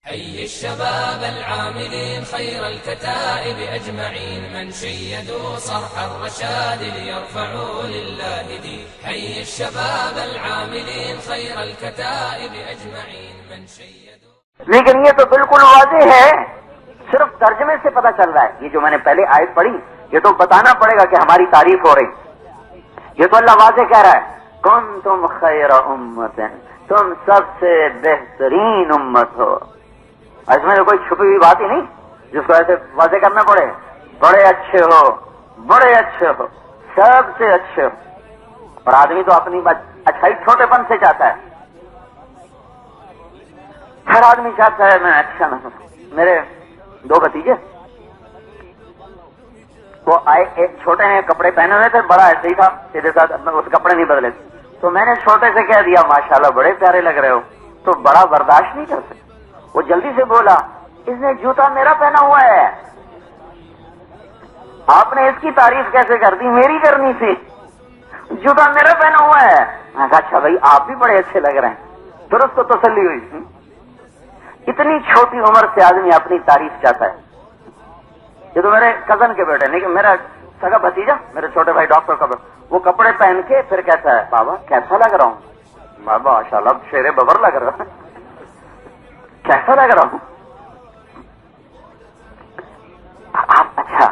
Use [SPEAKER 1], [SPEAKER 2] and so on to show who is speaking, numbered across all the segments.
[SPEAKER 1] أي الشباب العاملين خير الكتائب أجمعين من شيدوا صرح الرشاد ليرفعوا لله دين. حي الشباب العاملين خير الكتائب أجمعين من شيدوا.
[SPEAKER 2] لیکن یہ تو بالکل واضح ہے، صرف ترجمے سے پتہ چل رہا ہے. یہ جو میں نے پہلے آیت پڑھی یہ تو بتانا پڑے گا کہ ہماری تعریف ہو رہی. یہ تو اللہ واضح کہہ رہا ہے کنتم خیر امت، تم سب سے بہترین امت ہو. اس میں کوئی چھپی ہوئی بات ہی نہیں جس کو ایسے واضح کرنا پڑے. بڑے اچھے ہو، بڑے اچھے ہو، سب سے اچھے ہو. اور آدمی تو اپنی اچھائی چھوٹے پن سے چاہتا ہے. ہر آدمی چاہتا ہے میں اچھا نہ ہوں. میرے دو بھتیجے وہ آئے، ایک چھوٹے نے کپڑے پہنے ہوئے تھے، بڑا ایسے ہی تھا سیدھے ساتھ، اس کپڑے نہیں بدلے تھے. تو میں نے چھوٹے سے کہہ دیا ماشاءاللہ بڑے پیارے لگ رہے ہو. تو بڑا برداشت نہیں کر سکتا، وہ جلدی سے بولا اس نے جوتا میرا پہنا ہوا ہے، آپ نے اس کی تعریف کیسے کر دی؟ میری کرنی تھی، جوتا میرا پہنا ہوا ہے. میں کہا اچھا بھائی آپ بھی بڑے اچھے لگ رہے ہیں. درست تو تسلی ہوئی. اتنی چھوٹی عمر سے آدمی اپنی تعریف چاہتا ہے. یہ تو میرے کزن کے بیٹے، لیکن میرا سگا بھتیجا، میرے چھوٹے بھائی ڈاکٹر کا بیٹا، وہ کپڑے پہن کے پھر کہتا ہے بابا کیسا لگ رہا ہوں؟ بابا ماشاءاللہ شیر ببر لگ رہا ہے، کیسا لگ رہا ہوں؟ آپ اچھا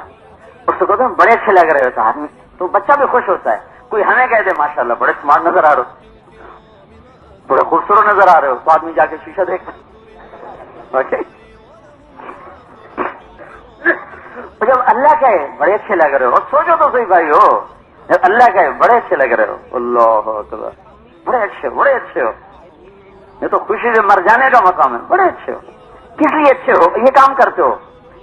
[SPEAKER 2] اس کو کہتے ہیں بڑے اچھے لگ رہے ہوتا آدمی، تو بچہ بھی خوش ہوتا ہے. کوئی ہمیں کہہ دے ماشاءاللہ بڑے سمارٹ نظر آ رہے ہو، بڑے خوبصورت نظر آ رہے ہو، تو آدمی جا کے شیشہ دیکھتا ہے. جب اللہ کہے بڑے اچھے لگ رہے ہو، اور سوچو تو صحیح بھائی ہو، جب اللہ کہے بڑے اچھے لگ رہے ہو، اللہ اکبر، بڑے اچھے بڑے اچھے ہو، یہ تو خوشی سے مر جانے کا مقام ہے. بڑے اچھے ہو، کس لیے اچھے ہو؟ یہ کام کرتے ہو.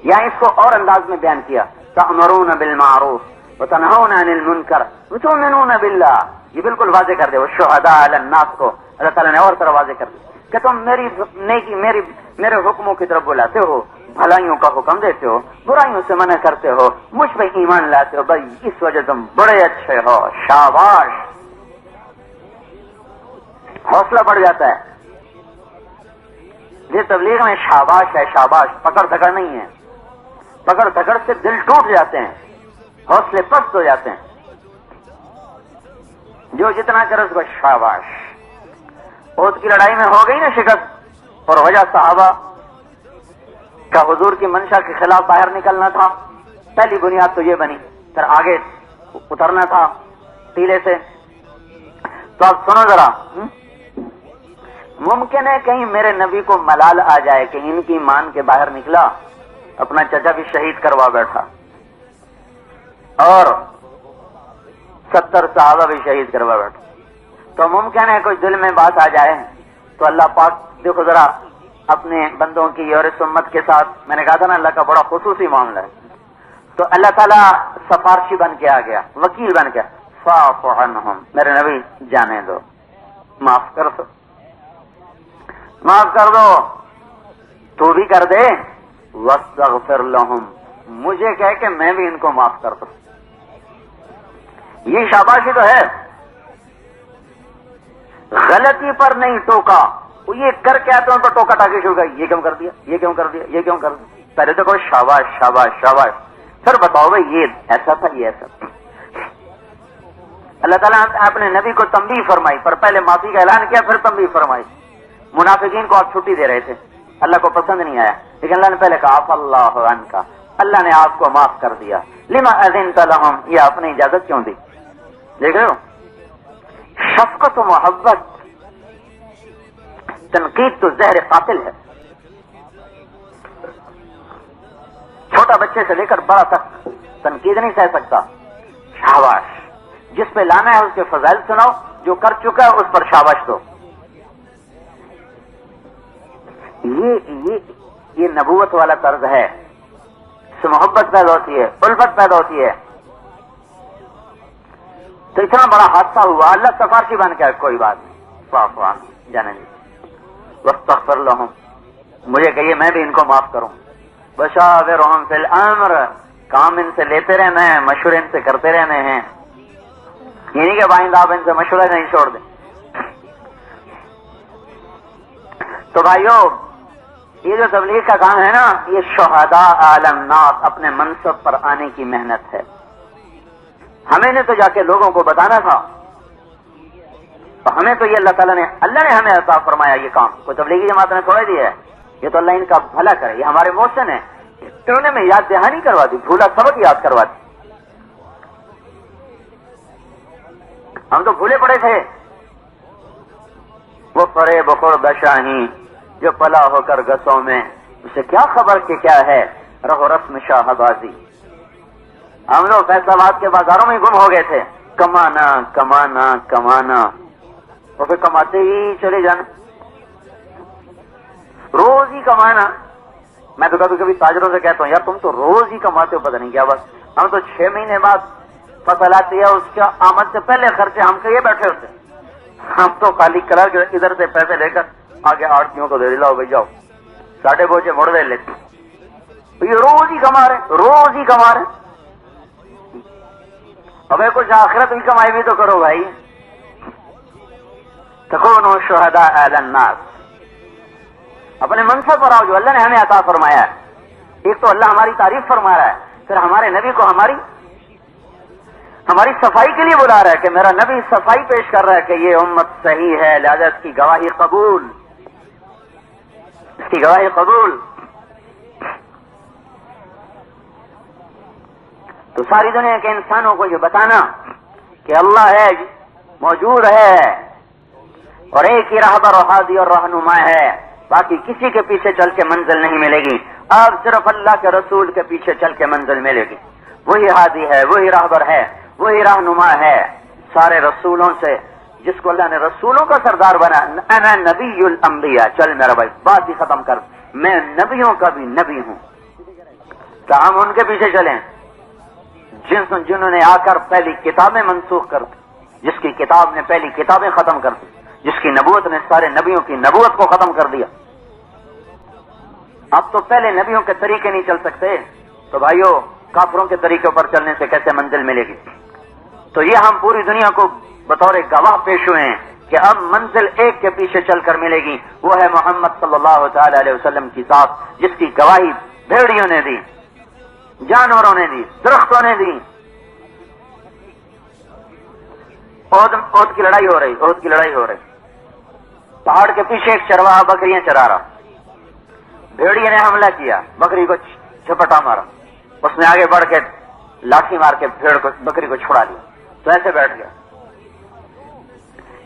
[SPEAKER 2] یا اس کو اور انداز میں بیان کیا تأمرون بالمعروف وتنہون عن المنکر وتؤمنون باللہ. یہ بالکل واضح کر دے. وہ شہداء علی الناس کو اللہ تعالیٰ نے اور طرح واضح کر دیا کہ تم میری نیکی میرے حکموں کی طرف بلاتے ہو، بھلائیوں کا حکم دیتے ہو، برائیوں سے منع کرتے ہو، مجھ پہ ایمان لاتے ہو. بھائی اس وجہ تم بڑے اچھے ہو. شاباش، حوصلہ بڑھ جاتا ہے. یہ تبلیغ میں شاباش ہے، شاباش، پکڑ دھکڑ نہیں ہے. پکڑ دھکڑ سے دل ٹوٹ جاتے ہیں، حوصلے پست ہو جاتے ہیں. جو جتنا کرے اس کو شاباش. احد کی لڑائی میں ہو گئی نا شکست، اور وجہ صحابہ کا حضور کی منشا کے خلاف باہر نکلنا تھا. پہلی بنیاد تو یہ بنی، پھر آگے اترنا تھا ٹیلے سے. تو اب سنو ذرا، ممکن ہے کہیں میرے نبی کو ملال آ جائے کہ ان کی مان کے باہر نکلا، اپنا چچا بھی شہید کروا بیٹھا اور 70 صحابہ بھی شہید کروا بیٹھا. تو ممکن ہے کوئی دل میں بات آ جائے. تو اللہ پاک دیکھو ذرا اپنے بندوں کی اور اس امت کے ساتھ، میں نے کہا تھا نا اللہ کا بڑا خصوصی معاملہ ہے. تو اللہ تعالیٰ سفارشی بن کے آ گیا، وکیل بن کے. فاعف عنہم، میرے نبی جانے دو، معاف کر دو، معاف کر دو. تو بھی کر دے. واستغفر لہم، مجھے کہہ کہ میں بھی ان کو معاف کر دوں. یہ شاباشی تو ہے. غلطی پر نہیں ٹوکا، وہ یہ کر کے آتے ہیں تو ٹوکا ٹاکی شروع کر، یہ کیوں کر دیا، یہ کیوں کر دیا، یہ کیوں کر دیا. پہلے تو کہو شاباش شاباش شاباش، پھر بتاؤ بھائی یہ ایسا تھا، یہ ایسا تھا. اللہ تعالیٰ نے اپنے نبی کو تنبیہ فرمائی، پر پہلے معافی کا اعلان کیا، پھر تنبیہ فرمائی. منافقین کو آپ چھٹی دے رہے تھے، اللہ کو پسند نہیں آیا، لیکن اللہ نے پہلے کہا عفا اللہ عنک، اللہ نے آپ کو معاف کر دیا. لما اذنت لهم، یہ آپ نے اجازت کیوں دی؟ دیکھ رہے ہو، شفقت و محبت. تنقید تو زہر قاتل ہے. چھوٹا بچے سے لے کر بڑا تک تنقید نہیں سہ سکتا. شاباش، جس پہ لانا ہے اس کے فضائل سناؤ، جو کر چکا ہے اس پر شاباش دو. یہ نبوت والا طرز ہے. اس سے محبت پیدا ہوتی ہے، الفت پیدا ہوتی ہے. تو اتنا بڑا حادثہ ہوا، اللہ سفارشی بن کے کوئی بات نہیں، فاعف عنہم، جانے دیجیے. واستغفر لہم، مجھے کہیے میں بھی ان کو معاف کروں. وشاورہم فی الامر، کام ان سے لیتے رہنا ہے، مشورے ان سے کرتے رہنے ہیں. یہ نہیں کہ بائندہ آپ ان سے مشورہ نہیں چھوڑ دیں. تو بھائیو یہ جو تبلیغ کا کام ہے نا، یہ شہداء علی الناس اپنے منصب پر آنے کی محنت ہے. ہمیں نے تو جا کے لوگوں کو بتانا تھا، تو ہمیں تو یہ اللہ نے ہمیں عطا فرمایا یہ کام. کوئی تبلیغی جماعت نے تھوڑا دیا ہے، یہ تو اللہ ان کا بھلا کرے. یہ ہمارے محسن ہیں، انہوں نے میں یاد دہانی کروا دی، بھولا سبق یاد کروا دی. ہم تو بھولے پڑے تھے. وہ پرے بخور بشاہی جو پلا ہو کر گسوں میں، اسے کیا خبر کہ کیا ہے رہو رسم شاہ بازی. ہم لوگ فیصلہ آباد کے بازاروں میں گم ہو گئے تھے. کمانا کمانا کمانا، اور پھر کماتے ہی چلے جانا، روز ہی کمانا. میں تو کبھی کبھی تاجروں سے کہتا ہوں یار تم تو روز ہی کماتے ہو، پتہ نہیں کیا. بس ہم تو 6 مہینے بعد فصل آتی ہے، اس کا آمد سے پہلے خرچے ہم کے یہ بیٹھے ہوتے. ہم تو خالی کرا کے ادھر سے پیسے لے کر آگے آڑتیوں کو دے لاؤ بھائی جاؤ، 7.5 بوجھے مڑ دے لیتے. یہ روز ہی کما رہے، روز ہی کما رہے. ابھی کچھ آخرت بھی کمائی بھی تو کرو بھائی. تکونوا شہداء علی الناس، اپنے منصب پر آؤ جو اللہ نے ہمیں عطا فرمایا ہے. ایک تو اللہ ہماری تعریف فرما رہا ہے، پھر ہمارے نبی کو ہماری صفائی کے لیے بلا رہا ہے کہ میرا نبی صفائی پیش کر رہا ہے کہ یہ امت صحیح ہے، لہذا اس کی گواہی قبول، اس کی گواہی قبول. تو ساری دنیا کے انسانوں کو یہ بتانا کہ اللہ ہے، موجود ہے، اور ایک ہی راہبر اور ہادی اور رہنما ہے، باقی کسی کے پیچھے چل کے منزل نہیں ملے گی. اب صرف اللہ کے رسول کے پیچھے چل کے منزل ملے گی. وہی ہادی ہے، وہی راہبر ہے، وہی رہنما ہے سارے رسولوں سے، جس کو اللہ نے رسولوں کا سردار بنا. انا نبی الانبیاء، چل میرا بھائی بات ہی ختم کر، میں نبیوں کا بھی نبی ہوں. تو ہم ان کے پیچھے چلیں جنہوں نے آ کر پہلی کتابیں منسوخ کر دی، جس کی کتاب نے پہلی کتابیں ختم کر دی، جس کی نبوت نے سارے نبیوں کی نبوت کو ختم کر دیا. اب تو پہلے نبیوں کے طریقے نہیں چل سکتے، تو بھائیو کافروں کے طریقوں پر چلنے سے کیسے منزل ملے گی. تو یہ ہم پوری دنیا کو بطور گواہ پیش ہوئے ہیں کہ اب منزل ایک کے پیچھے چل کر ملے گی، وہ ہے محمد صلی اللہ تعالی علیہ وسلم کی ذات، جس کی گواہی بھیڑیوں نے دی، جانوروں نے دی، درختوں نے دی. عہد کی لڑائی ہو رہی، پہاڑ کے پیچھے ایک چرواہا بکریاں چرا رہا، بھیڑیے نے حملہ کیا، بکری کو چھپٹا مارا، اس نے آگے بڑھ کے لاٹھی مار کے بکری کو چھڑا لیا. تو ایسے بیٹھ گیا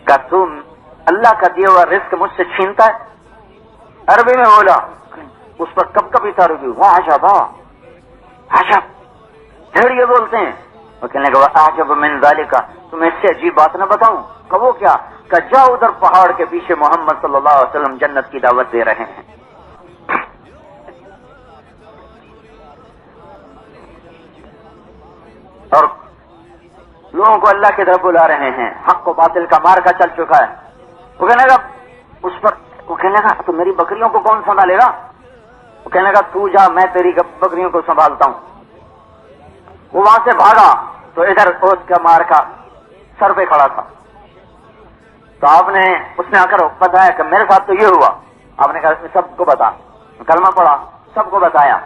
[SPEAKER 2] کہ تم اللہ کا دیا ہوا رزق مجھ سے چھینتا ہے. عربی میں بولا، اس پر کب کبھی تاروی واہ عجب عجب، بھیڑیے بولتے ہیں. وہ کہنے لگا عجب من ذالک، تمہیں اس سے عجیب بات نہ بتاؤں. کہ وہ کیا؟ کہ جاؤ ادھر پہاڑ کے پیچھے محمد صلی اللہ علیہ وسلم جنت کی دعوت دے رہے ہیں. اور لوگوں کو اللہ کی طرف بلا رہے ہیں. حق و باطل کا مارکا چل چکا ہے. وہ کہنے لگا اس پر، وہ کہنے لگا تو میری بکریوں کو کون سنبھالے گا؟ وہ کہنے لگا تو جا، میں تیری بکریوں کو سنبھالتا ہوں. وہ وہاں سے بھاگا تو ادھر اس کا مارکا سر پہ کھڑا تھا. تو آپ نے اس نے آ کر بتایا کہ میرے ساتھ تو یہ ہوا. آپ نے کہا سب کو بتا، کلمہ پڑھا، سب کو بتایا.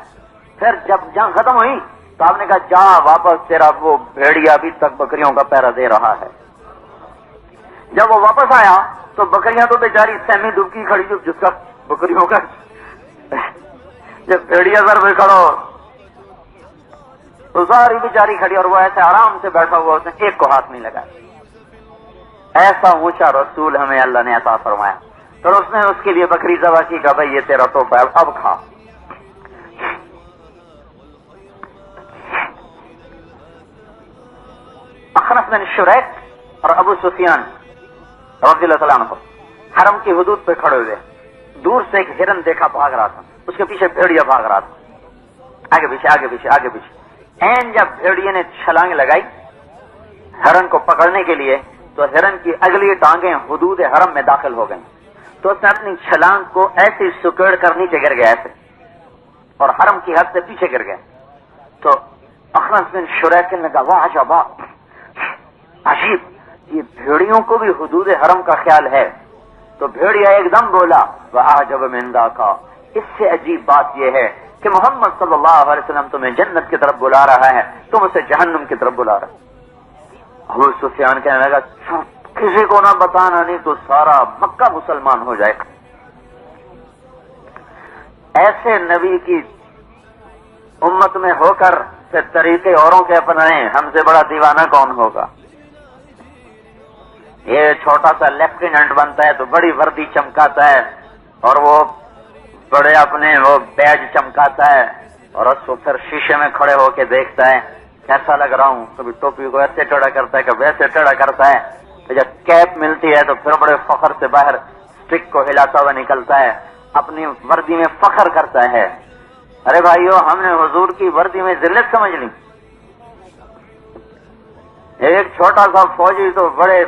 [SPEAKER 2] پھر جب جنگ ختم ہوئی تو آپ نے کہا جا واپس، تیرا وہ بھیڑیا ابھی تک بکریوں کا پہرا دے رہا ہے. جب وہ واپس آیا تو بکریاں تو بیچاری سہمی دبکی کھڑی، جس کا بکریوں کا جب بھیڑیا سر پہ کھڑو تو ساری بیچاری کھڑی، اور وہ ایسے آرام سے بیٹھا ہوا، اس نے ایک کو ہاتھ نہیں لگایا. ایسا اونچا رسول ہمیں اللہ نے عطا فرمایا. پھر اس نے اس کے لیے بکری ذبح کی، کہا بھائی یہ تیرا تحفہ ہے، اب کھا. اخنس بن شریک اور ابو سفیان رضی اللہ تعالیٰ عنہ حرم کی حدود پہ کھڑے ہوئے. دور سے ایک ہرن دیکھا بھاگ رہا تھا، اس کے پیچھے بھیڑیا بھاگ رہا تھا، آگے پیچھے آگے پیچھے آگے پیچھے. این جب بھیڑیے نے چھلانگ لگائی ہرن کو پکڑنے کے لیے تو ہرن کی اگلی ٹانگیں حدود حرم میں داخل ہو گئیں. تو اس نے اپنی چھلانگ کو ایسی سکیڑ کر نیچے گر گیا ایسے، اور حرم کی حد سے پیچھے گر گیا. تو اخنس بن شریک نے کہا واہ عجب، عجیب، یہ بھیڑیوں کو بھی حدود حرم کا خیال ہے. تو بھیڑیا ایک دم بولا واہ عجب من ذاک، اس سے عجیب بات یہ ہے کہ محمد صلی اللہ علیہ وسلم تمہیں جنت کی طرف بلا رہا ہے، تم اسے جہنم کی طرف بلا رہا۔ ابو سفیان کہنے لگا کسی کو نہ بتانا، نہیں تو سارا مکہ مسلمان ہو جائے گا۔ ایسے نبی کی امت میں ہو کر پھر طریقے اوروں کے اپنائیں، ہم سے بڑا دیوانہ کون ہوگا؟ یہ چھوٹا سا لیفٹیننٹ بنتا ہے تو بڑی وردی چمکاتا ہے، اور وہ بڑے اپنے وہ بیج چمکاتا ہے، اور اس کو پھر شیشے میں کھڑے ہو کے دیکھتا ہے کیسا لگ رہا ہوں، کبھی ٹوپی کو ایسے ٹیڑھا کرتا ہے کبھی ویسے ٹیڑھا کرتا ہے، تو جب کیپ ملتی ہے تو پھر بڑے فخر سے باہر اسٹک کو ہلاتا ہوا نکلتا ہے، اپنی وردی میں فخر کرتا ہے۔ ارے بھائیو، ہم نے حضور کی وردی میں ذلت سمجھ لی۔ ایک چھوٹا سا فوجی تو بڑے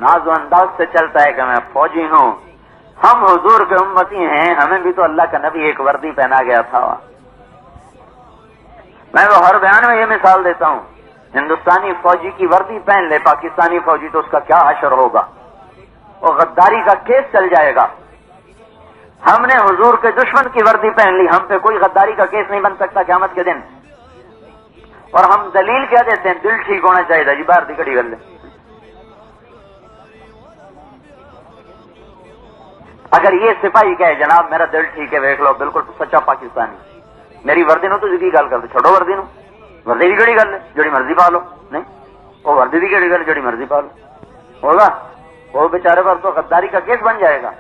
[SPEAKER 2] ناز و انداز سے چلتا ہے کہ میں فوجی ہوں، ہم حضور کے امتی ہیں، ہمیں بھی تو اللہ کا نبی ایک وردی پہنا گیا تھا۔ میں وہ ہر بیان میں یہ مثال دیتا ہوں، ہندوستانی فوجی کی وردی پہن لے پاکستانی فوجی تو اس کا کیا حشر ہوگا، وہ غداری کا کیس چل جائے گا۔ ہم نے حضور کے دشمن کی وردی پہن لی، ہم پہ کوئی غداری کا کیس نہیں بن سکتا قیامت کے دن۔ اور ہم دلیل کیا دیتے ہیں؟ دل ٹھیک ہونا چاہیے جی، باہر دکھڑی کر لے۔ اگر یہ سپاہی کہے جناب میرا دل ٹھیک ہے، دیکھ لو بالکل سچا پاکستانی، میری وردی نو تو جی گل کر دے، چھوڑو وردی نو، وردی بھی کہڑی گل ہے جڑی مرضی پا لو، نہیں وہ وردی بھی کہڑی گل جڑی مرضی پا لو ہوگا، وہ بیچارے پر تو غداری کا کیس بن جائے گا۔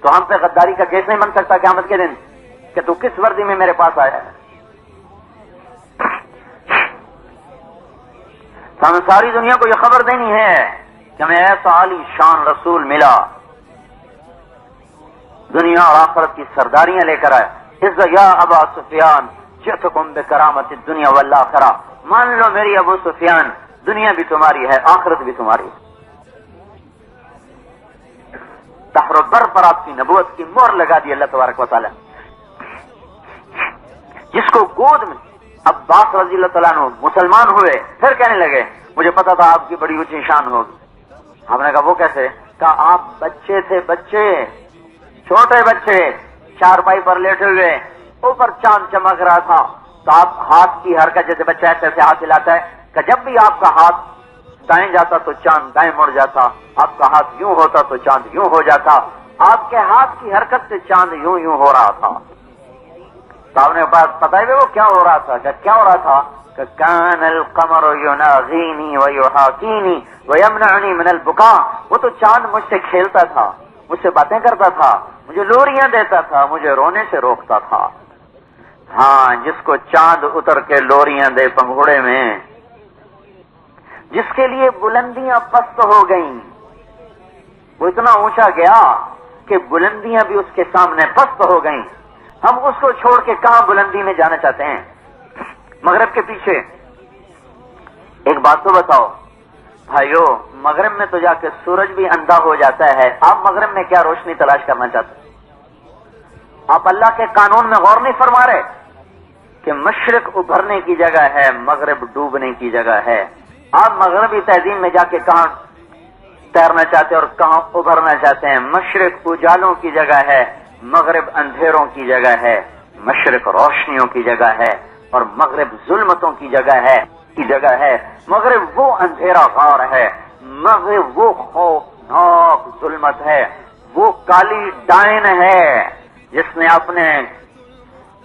[SPEAKER 2] تو ہم پہ غداری کا کیس نہیں بن سکتا قیامت کے دن کہ تو کس وردی میں میرے پاس آیا ہے۔ ہمیں ساری دنیا کو یہ خبر دینی ہے کہ ہمیں ایسا عالی شان رسول ملا، دنیا اور آخرت کی سرداریاں لے کر آئے۔ اس یا ابا سفیان جئتکم بکرامت الدنیا والآخرہ، مان لو میری ابو سفیان، دنیا بھی تمہاری ہے آخرت بھی تمہاری ہے۔ تحر و بر پر آپ کی نبوت کی مہر لگا دی اللہ تبارک و تعالی۔ جس کو گود میں عباس رضی اللہ تعالیٰ عنہ مسلمان ہوئے، پھر کہنے لگے مجھے پتا تھا آپ کی بڑی اونچی شان ہوگی۔ ہم نے کہا وہ کیسے؟ کہا آپ بچے تھے، بچے چھوٹے بچے، چارپائی پر لیٹے ہوئے، اوپر چاند چمک رہا تھا، تو آپ ہاتھ کی حرکت جیسے بچہ ایسے ہاتھ ہلاتا ہے کہ جب بھی آپ کا ہاتھ دائیں جاتا تو چاند دائیں مڑ جاتا، آپ کا ہاتھ یوں ہوتا تو چاند یوں ہو جاتا، آپ کے ہاتھ کی حرکت سے چاند یوں یوں ہو رہا تھا۔ صاحب نے بات بتائی وہ کیا ہو رہا تھا؟ کیا ہو رہا تھا؟ کہ کان القمر یناغینی ویحاکینی ویمنعنی من البکاء، وہ تو چاند مجھ سے کھیلتا تھا، مجھ سے باتیں کرتا تھا، مجھے لوریاں دیتا تھا، مجھے رونے سے روکتا تھا۔ ہاں، جس کو چاند اتر کے لوریاں دے پنگھوڑے میں، جس کے لیے بلندیاں پست ہو گئیں، وہ اتنا اونچا گیا کہ بلندیاں بھی اس کے سامنے پست ہو گئیں، ہم اس کو چھوڑ کے کہاں بلندی میں جانا چاہتے ہیں؟ مغرب کے پیچھے ایک بات تو بتاؤ بھائیو، مغرب میں تو جا کے سورج بھی اندھا ہو جاتا ہے، آپ مغرب میں کیا روشنی تلاش کرنا چاہتے ہیں؟ آپ اللہ کے قانون میں غور نہیں فرما رہے کہ مشرق ابھرنے کی جگہ ہے، مغرب ڈوبنے کی جگہ ہے۔ آپ مغربی تہذیب میں جا کے کہاں تیرنا چاہتے ہیں اور کہاں ابھرنا چاہتے ہیں؟ مشرق اجالوں کی جگہ ہے، مغرب اندھیروں کی جگہ ہے، مشرق روشنیوں کی جگہ ہے اور مغرب ظلمتوں کی جگہ ہے، مغرب وہ اندھیرا غار ہے، مغرب وہ خوفناک ظلمت ہے، وہ کالی ڈائن ہے جس نے اپنے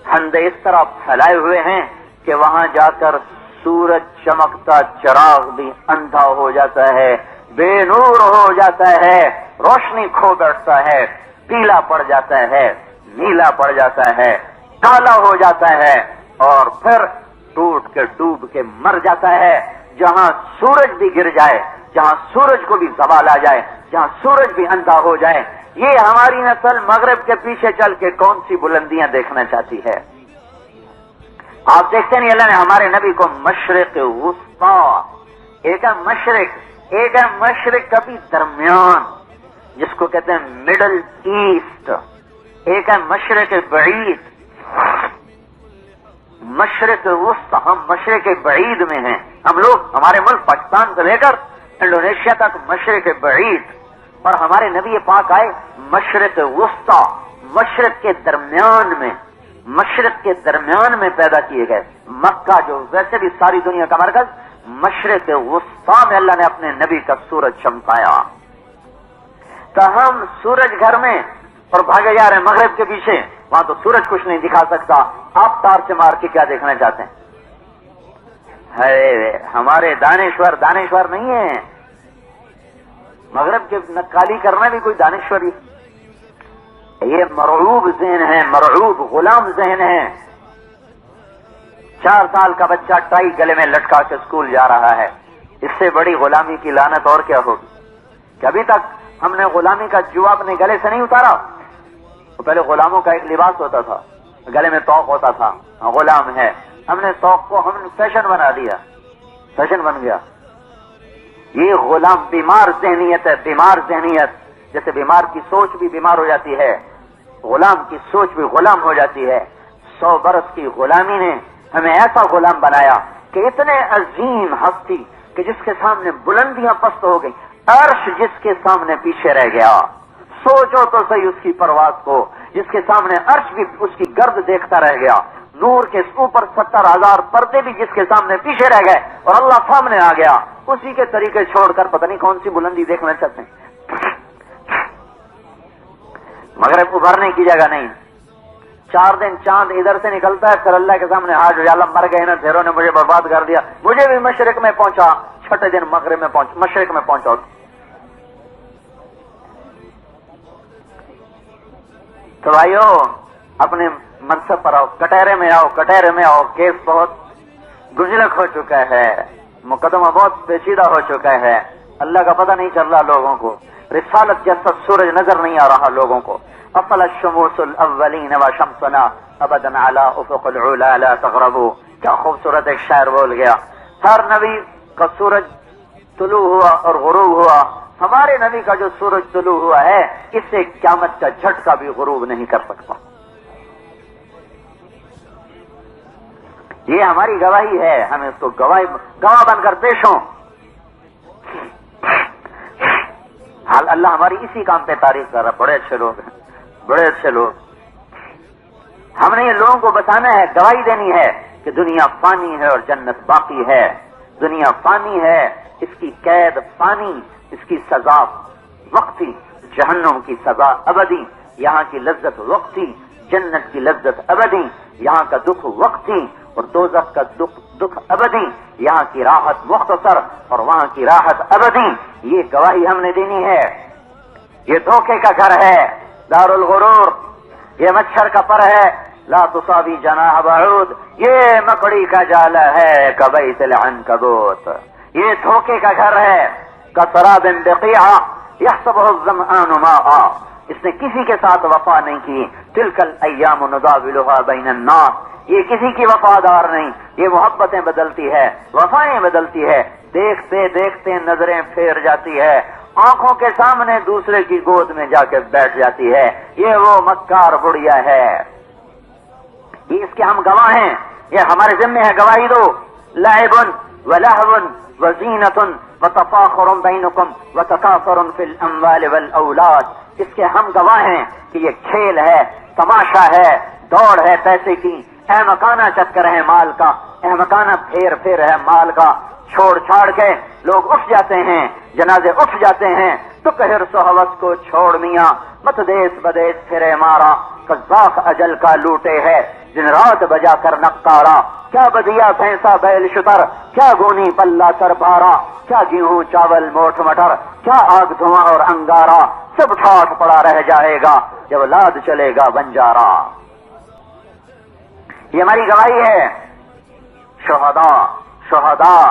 [SPEAKER 2] پھندے اس طرح پھیلائے ہوئے ہیں کہ وہاں جا کر سورج چمکتا چراغ بھی اندھا ہو جاتا ہے، بے نور ہو جاتا ہے، روشنی کھو بیٹھتا ہے، پیلا پڑ جاتا ہے، نیلا پڑ جاتا ہے، کالا ہو جاتا ہے اور پھر ٹوٹ کے ڈوب کے مر جاتا ہے۔ جہاں سورج بھی گر جائے، جہاں سورج کو بھی زوال آ جائے، جہاں سورج بھی اندھا ہو جائے، یہ ہماری نسل مغرب کے پیچھے چل کے کون سی بلندیاں دیکھنا چاہتی ہے؟ آپ دیکھتے نہیں اللہ نے ہمارے نبی کو مشرق وسطیٰ، ایک ہے مشرق کا بھی درمیان جس کو کہتے ہیں مڈل ایسٹ، ایک ہے مشرق بعید، مشرق وسطیٰ، ہم مشرق بعید میں ہیں، ہم لوگ، ہمارے ملک پاکستان سے لے کر انڈونیشیا تک مشرق بعید، اور ہمارے نبی پاک آئے مشرق وسطیٰ، مشرق کے درمیان میں پیدا کیے گئے. مکہ جو ویسے بھی ساری دنیا کا مرکز، مشرق وسطی میں اللہ نے اپنے نبی کا سورج چمکایا. تو ہم سورج گھر میں اور بھاگے جا رہے ہیں مغرب کے پیچھے، وہاں تو سورج کچھ نہیں دکھا سکتا. آپ ٹارچ مار کے کیا دیکھنا چاہتے ہیں؟ ہمارے دانشور نہیں ہیں. مغرب کے نقالی کرنا بھی کوئی دانشوری. یہ مرعوب ذہن ہے، مرعوب غلام ذہن ہے. 4 سال کا بچہ ٹائی گلے میں لٹکا کے اسکول جا رہا ہے. اس سے بڑی غلامی کی لعنت اور کیا ہوگی؟ کہ ابھی تک ہم نے غلامی کا جوا اپنے گلے سے نہیں اتارا. تو پہلے غلاموں کا ایک لباس ہوتا تھا، گلے میں توق ہوتا تھا، غلام ہے. ہم نے توق کو ہم نے فیشن بنا دیا، فیشن بن گیا. یہ غلام بیمار ذہنیت ہے، بیمار ذہنیت. جیسے بیمار کی سوچ بھی بیمار ہو جاتی ہے، غلام کی سوچ بھی غلام ہو جاتی ہے. 100 برس کی غلامی نے ہمیں ایسا غلام بنایا کہ اتنے عظیم ہستی کہ جس کے سامنے بلندیاں پست ہو گئی، عرش جس کے سامنے پیچھے رہ گیا. سوچو تو صحیح اس کی پرواز کو، جس کے سامنے عرش بھی اس کی گرد دیکھتا رہ گیا. نور کے اوپر 70,000 پردے بھی جس کے سامنے پیچھے رہ گئے اور اللہ سامنے آ گیا. اسی کے طریقے چھوڑ کر پتہ نہیں کون سی بلندی دیکھنا چاہتے ہیں. مغرب ابھرنے کی جگہ نہیں. 4 دن چاند ادھر سے نکلتا ہے، پھر اللہ کے سامنے آج عالم مر گئے نا، دھیروں نے مجھے برباد کر دیا. مجھے بھی مشرق میں پہنچا، 6 دن مغرب میں مشرق میں پہنچا. تو بھائیو اپنے منصب پر آؤ، کٹہرے میں آؤ. کیس بہت گجلک ہو چکا ہے، مقدمہ بہت پیچیدہ ہو چکا ہے. اللہ کا پتہ نہیں چل رہا لوگوں کو. رسالت جیسا سورج نظر نہیں آ رہا لوگوں کو. افل الشموس الاولین وشمسنا ابدا علی افق العلا لا تغربوا. کیا خوبصورت ایک شاعر بول گیا. ہر نبی کا سورج طلوع ہوا اور غروب ہوا. ہمارے نبی کا جو سورج طلوع ہوا ہے اس سے قیامت کا جھٹکا بھی غروب نہیں کر سکتا. یہ ہماری گواہی ہے، ہمیں اس کو گواہ بن کر پیش ہوں. حال اللہ ہماری اسی کام پہ تعریف کر رہا. بڑے اچھے لوگ ہیں، بڑے اچھے لوگ. ہم نے یہ لوگوں کو بتانا ہے، گواہی دینی ہے کہ دنیا فانی ہے اور جنت باقی ہے. دنیا فانی ہے، اس کی قید فانی، اس کی سزا وقتی. جہنم کی سزا ابدی، یہاں کی لذت وقتی. جنت کی لذت ابدی، یہاں کا دکھ وقتی. اور دوزخ کا دکھ ابدی، یہاں کی راحت مختصر اور وہاں کی راحت ابدی. یہ گواہی ہم نے دینی ہے. یہ دھوکے کا گھر ہے، دار الغرور. یہ مچھر کا پر ہے، لا تصابی جناح بعود. یہ مکڑی کا جال ہے، کبیت العنکبوت. یہ دھوکے کا گھر ہے، کسراب بقیعہ یحسبہ الظمآن ماء. اس نے کسی کے ساتھ وفا نہیں کی. تلک الایام نداولها بین الناس. یہ کسی کی وفادار نہیں. یہ محبتیں بدلتی ہے، وفائیں بدلتی ہے. دیکھتے دیکھتے نظریں پھیر جاتی ہے، آنکھوں کے سامنے دوسرے کی گود میں جا کے بیٹھ جاتی ہے. یہ وہ مکار بڑھیا ہے. یہ اس کے ہم گواہ ہیں، یہ ہمارے ذمہ ہے. گواہی دو. لعب ولہو وزینۃ وتفاخر بینکم وتکاثر فی الاموال والاولاد. اس کے ہم گواہ ہیں کہ یہ کھیل ہے، تماشا ہے، دوڑ ہے پیسے کی. احمقانہ چکر ہے مال کا، احمقانہ پھیر ہے مال کا. چھوڑ چھاڑ کے لوگ اٹھ جاتے ہیں، جنازے اٹھ جاتے ہیں. تو کہ حرص و ہوس کو چھوڑ میاں، مت دیس بدیس پھرے مارا. قذاق اجل کا لوٹے ہے، دن رات بجا کر نقارا. کیا بدیا بھینسا بیل شتر، کیا گونی پلہ سر بھارا. کیا گیہوں چاول موٹھ مٹر، کیا آگ دھواں اور انگارا. سب ٹھاٹ پڑا رہ جائے گا جب لاد چلے گا بنجارا. یہ ہماری گواہی ہے. شہداء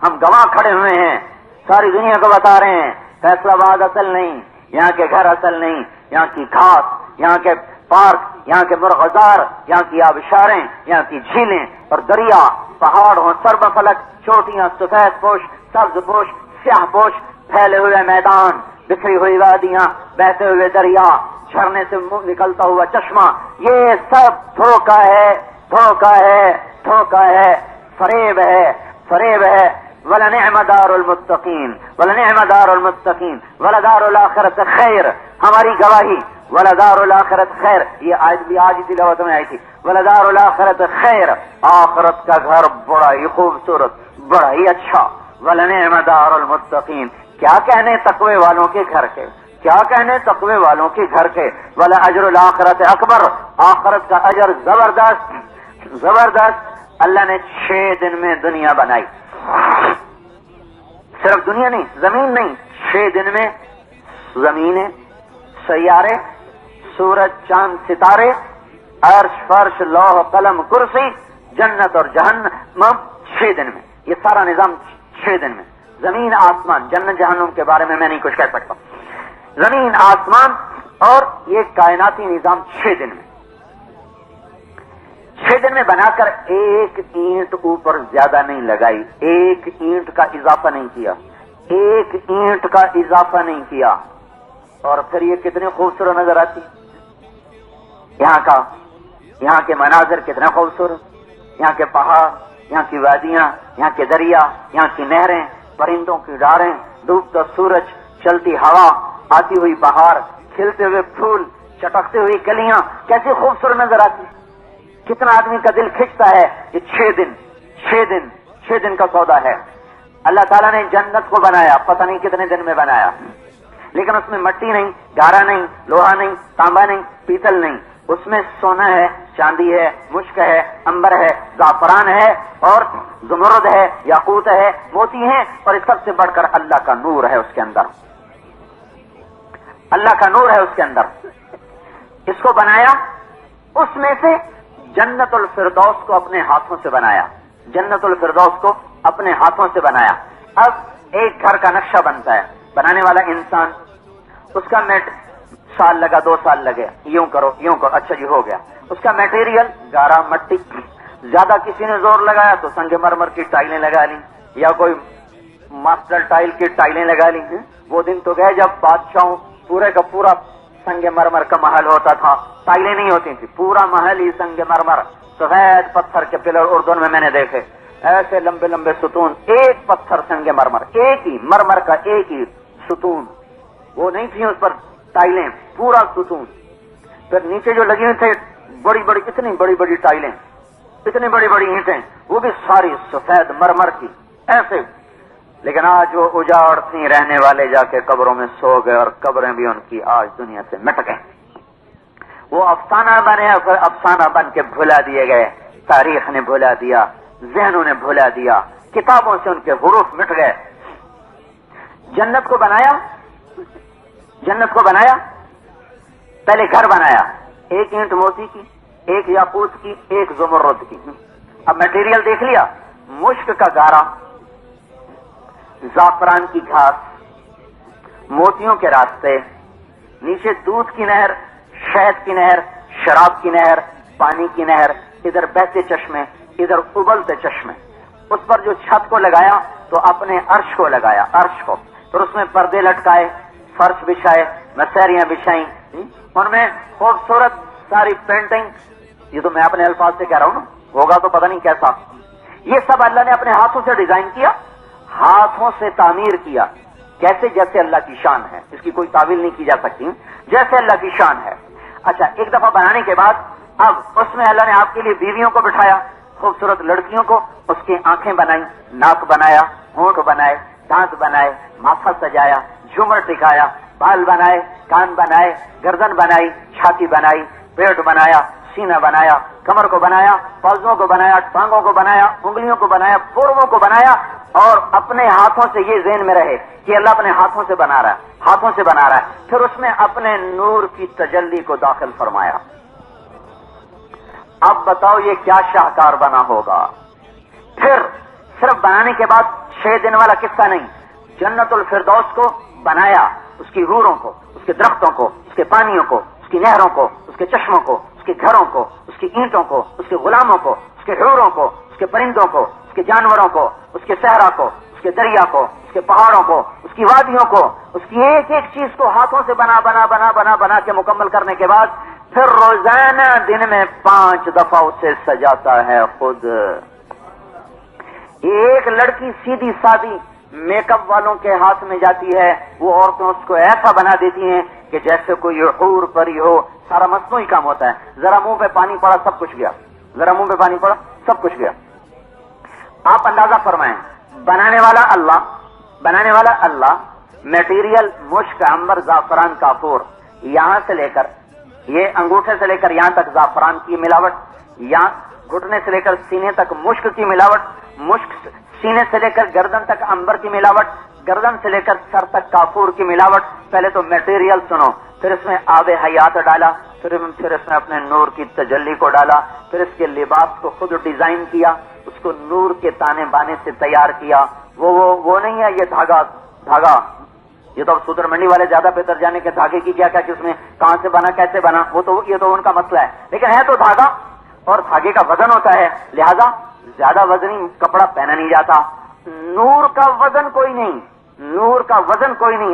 [SPEAKER 2] ہم گواہ کھڑے ہوئے ہیں، ساری دنیا کو بتا رہے ہیں. فیصلہ آباد اصل نہیں، یہاں کے گھر اصل نہیں، یہاں کی گھاس، یہاں کے پارک، یہاں کے مرغزار، یہاں کی آبشاریں، یہاں کی جھیلیں اور دریا، پہاڑ ہوں سرب فلک، چوٹیاں، سفید پوش، سبز پوش، سیاہ پوش، پھیلے ہوئے میدان، بکھری ہوئی وادیاں، بہتے ہوئے دریا، جھرنے سے نکلتا ہوا چشمہ. یہ سب دھوکہ ہے، دھوکہ ہے، دھوکہ ہے، فریب ہے، فریب ہے. وَلَنِعْمَ دَارُ الْمُتَّقِينَ وَلَنِعْمَ دَارُ الْمُتَّقِينَ وَلَدَارُ الْآخِرَةِ خَيْرٌ. ہماری گواہی ولدار الآخرت خیر، یہ آج بھی آج تلاوت میں آئی تھی، ولدار الآخرت خیر، آخرت کا گھر بڑا ہی خوبصورت، بڑا ہی اچھا، ولنعم دار المتقین، کیا کہنے تقوی والوں کے گھر کے، کیا کہنے تقوی والوں کے گھر کے، ولاجر الآخرت اکبر، آخرت کا اجر زبردست زبردست۔ اللہ نے 6 دن میں دنیا بنائی، صرف دنیا نہیں، زمین نہیں، 6 دن میں زمینیں، سیارے، سورج، چاند، ستارے، عرش، فرش، لوح، قلم، کرسی، جنت اور جہنم، 6 دن میں، یہ سارا نظام 6 دن میں، زمین آسمان، جنت جہنم کے بارے میں نہیں کچھ کہہ سکتا، زمین آسمان اور یہ کائناتی نظام 6 دن میں، 6 دن میں بنا کر ایک اینٹ اوپر زیادہ نہیں لگائی، ایک اینٹ کا اضافہ نہیں کیا، ایک اینٹ کا اضافہ نہیں کیا، اور پھر یہ کتنی خوبصورت نظر آتی، یہاں کے مناظر کتنے خوبصورت، یہاں کے پہاڑ، یہاں کی وادیاں، یہاں کے دریا، یہاں کی نہریں، پرندوں کی ڈاریں، ڈوبتا سورج، چلتی ہوا، آتی ہوئی بہار، کھلتے ہوئے پھول، چٹکتے ہوئی کلیاں، کیسی خوبصورت نظر آتی، کتنا آدمی کا دل کھنچتا ہے۔ یہ 6 دن کا سودا ہے۔ اللہ تعالیٰ نے جنت کو بنایا، پتہ نہیں کتنے دن میں بنایا، لیکن اس میں مٹی نہیں، گارا نہیں، لوہا نہیں، تانبا نہیں، پیتل نہیں، اس میں سونا ہے، چاندی ہے، مشک ہے، عنبر ہے، زعفران ہے، اور زمرد ہے، یاقوت ہے، موتی ہیں، اور اس سب سے بڑھ کر اللہ کا نور ہے اس کے اندر، اللہ کا نور ہے اس کے اندر۔ اس کو بنایا، اس میں سے جنت الفردوس کو اپنے ہاتھوں سے بنایا، جنت الفردوس کو اپنے ہاتھوں سے بنایا۔ اب ایک گھر کا نقشہ بنتا ہے، بنانے والا انسان، اس کا سال لگا، 2 سال لگے، یوں کرو، اچھا جی ہو گیا۔ اس کا میٹیریل گارا، مٹی، زیادہ کسی نے زور لگایا تو سنگ مرمر کی ٹائلیں لگا لی، یا کوئی ماسٹر ٹائل کی ٹائلیں لگا لی۔ وہ دن تو گئے جب بادشاہوں پورے کا پورا سنگ مرمر کا محل ہوتا تھا، ٹائلیں نہیں ہوتی تھی، پورا محل ہی سنگ مرمر، سفید پتھر کے پلر اردن میں نے دیکھے، ایسے لمبے لمبے ستون، ایک پتھر سنگ مرمر، ایک ہی مرمر کا ایک ہی ستون، وہ نہیں تھی اس پر ٹائلیں، پورا ستون۔ پھر نیچے جو لگی ہوئی تھے بڑی بڑی، اتنی بڑی بڑی ٹائلیں، اتنی بڑی بڑی اینٹیں، وہ بھی ساری سفید مرمر کی، ایسے۔ لیکن آج وہ اجاڑتی رہنے والے جا کے قبروں میں سو گئے، اور قبریں بھی ان کی آج دنیا سے مٹ گئے، وہ افسانہ بنے، پھر افسانہ بن کے بھلا دیے گئے، تاریخ نے بھلا دیا، ذہنوں نے بھلا دیا، کتابوں سے ان کے حروف مٹ گئے۔ جنت کو بنایا، پہلے گھر بنایا، ایک اینٹ موتی کی، ایک یاقوت کی، ایک زمرد کی۔ اب میٹیریل دیکھ لیا، مشک کا گارا، زعفران کی گھاس، موتیوں کے راستے، نیچے دودھ کی نہر، شہد کی نہر، شراب کی نہر، پانی کی نہر، ادھر بہتے چشمے، ادھر ابلتے چشمے۔ اس پر جو چھت کو لگایا تو اپنے عرش کو لگایا، عرش کو، پھر اس میں پردے لٹکائے، فرش بچھائے، مسیریاں بچھائیں، ان میں خوبصورت ساری پینٹنگ، یہ تو میں اپنے الفاظ سے کہہ رہا ہوں نا، ہوگا تو پتہ نہیں کیسا، یہ سب اللہ نے اپنے ہاتھوں سے ڈیزائن کیا، ہاتھوں سے تعمیر کیا، کیسے؟ جیسے اللہ کی شان ہے، اس کی کوئی تعویل نہیں کی جا سکتی، جیسے اللہ کی شان ہے۔ اچھا، ایک دفعہ بنانے کے بعد اب اس میں اللہ نے آپ کے لیے بیویوں کو بٹھایا، خوبصورت لڑکیوں کو، اس کی آنکھیں بنائی، ناک بنایا، ہونٹ بنائے، دانت بنائے، ماتھا سجایا، جھومر ٹکایا، بال بنائے، کان بنائے، گردن بنائی، چھاتی بنائی، پیٹ بنایا، سینہ بنایا، کمر کو بنایا، بازوؤں کو بنایا، ٹانگوں کو بنایا، انگلیوں کو بنایا، پوروں کو بنایا، اور اپنے ہاتھوں سے یہ ذہن میں رہے کہ اللہ اپنے ہاتھوں سے بنا رہا ہے، ہاتھوں سے بنا رہا ہے۔ پھر اس میں اپنے نور کی تجلی کو داخل فرمایا۔ اب بتاؤ یہ کیا شاہکار بنا ہوگا۔ پھر صرف بنانے کے بعد 6 دن والا قصہ نہیں، جنت الفردوس کو بنایا، اس کی حوروں کو، اس کے درختوں کو، اس کے پانیوں کو، اس کی نہروں کو، اس کے چشموں کو، اس کے گھروں کو، اس کی اینٹوں کو، اس کے غلاموں کو، اس کے حوروں کو، اس کے پرندوں کو، اس کے جانوروں کو، اس کے صحرا کو، اس کے دریا کو، اس کے پہاڑوں کو، اس کی وادیوں کو، اس کی ایک ایک چیز کو ہاتھوں سے بنا کے مکمل کرنے کے بعد پھر روزانہ دن میں 5 دفعہ اسے سجاتا ہے خود۔ ایک لڑکی سیدھی سادی میک اپ والوں کے ہاتھ میں جاتی ہے، وہ عورتیں اس کو ایسا بنا دیتی ہیں کہ جیسے کوئی حور پری ہو، سارا مصنوعی کام ہوتا ہے، ذرا منہ پہ پانی پڑا سب کچھ گیا، ذرا منہ پہ پانی پڑا سب کچھ گیا۔ آپ اندازہ فرمائیں، بنانے والا اللہ، میٹیریل مشک، عنبر، زعفران، کافور، یہاں سے لے کر یہ انگوٹھے سے لے کر یہاں تک زعفران کی ملاوٹ، یہاں گھٹنے سے لے کر سینے تک مشک کی ملاوٹ، مشک سینے سے لے کر گردن تک عنبر کی ملاوٹ، گردن سے لے کر سر تک کافور کی ملاوٹ۔ پہلے تو میٹیریل سنو، پھر اس میں آب حیات ڈالا، پھر اس میں اپنے نور کی تجلی کو ڈالا، پھر اس کے لباس کو خود ڈیزائن کیا، اس کو نور کے تانے بانے سے تیار کیا۔ وہ نہیں ہے یہ دھاگا، یہ تو سوتر منڈی والے زیادہ بہتر جانے کے دھاگے کی کیا کس میں کہاں سے بنا کیسے بنا، یہ تو ان کا مسئلہ ہے، لیکن ہے تو دھاگا، اور دھاگے کا وزن ہوتا ہے، لہذا زیادہ وزنی کپڑا پہنا نہیں جاتا۔ نور کا وزن کوئی نہیں،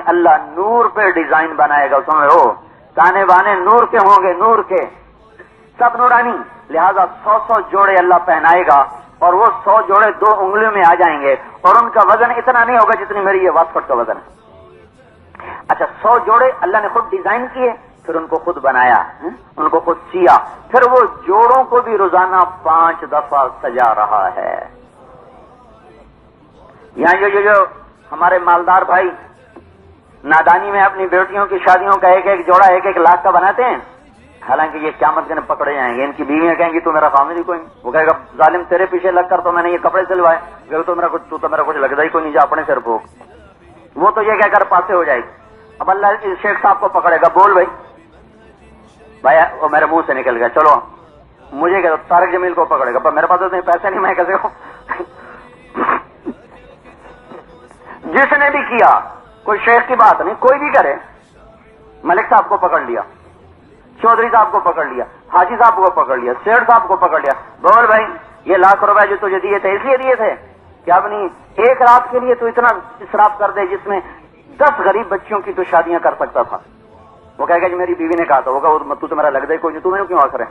[SPEAKER 2] اللہ نور پہ ڈیزائن بنائے گا، سمجھو، تانے بانے نور کے ہوں گے، نور کے سب نورانی، لہذا 100 جوڑے اللہ پہنائے گا، اور وہ 100 جوڑے 2 انگلیوں میں آ جائیں گے، اور ان کا وزن اتنا نہیں ہوگا جتنی میری یہ واسکٹ کا وزن ہے۔ اچھا، 100 جوڑے اللہ نے خود ڈیزائن کیے، پھر ان کو خود بنایا، ان کو خود سیا، پھر وہ جوڑوں کو بھی روزانہ 5 دفعہ سجا رہا ہے۔ یہاں جو ہمارے مالدار بھائی نادانی میں اپنی بیٹیوں کی شادیوں کا ایک جوڑا 1 لاکھ کا بناتے ہیں، حالانکہ یہ قیامت کے دن پکڑے جائیں گے، ان کی بیویاں کہیں گی تو میرا خامد ہی کوئی نہیں، وہ کہے گا ظالم تیرے پیچھے لگ کر تو میں نے یہ کپڑے سلوائے، تو میرا کچھ لگتا ہی کوئی نہیں، جا اپنے سر بھوگ، وہ تو یہ کہہ کر پاسے ہو جائے گی۔ اب اللہ شیخ صاحب کو پکڑے گا، بول بھائی وہ میرے منہ سے نکل گیا، چلو مجھے کہہ دو، طارق جمیل کو پکڑے گا، میرے پاس تو پیسے نہیں، میں کیسے جس نے بھی کیا، کوئی شیخ کی بات نہیں، کوئی بھی کرے، ملک صاحب کو پکڑ لیا، چودھری صاحب کو پکڑ لیا، حاجی صاحب کو پکڑ لیا، سیٹھ صاحب کو پکڑ لیا، بول بھائی یہ ₹1,00,000 جو تجھے دیے تھے اس لیے دیے تھے کہ اپنی ایک رات کے لیے تو اتنا اسراف کر دے جس میں 10 غریب بچیوں کی تو شادیاں کر سکتا تھا۔ وہ کہے گا جی میری بیوی نے کہا تھا، وہ کہا تو میرا لگتا ہی کوئی نہیں، تمہیں کیوں آ کرے،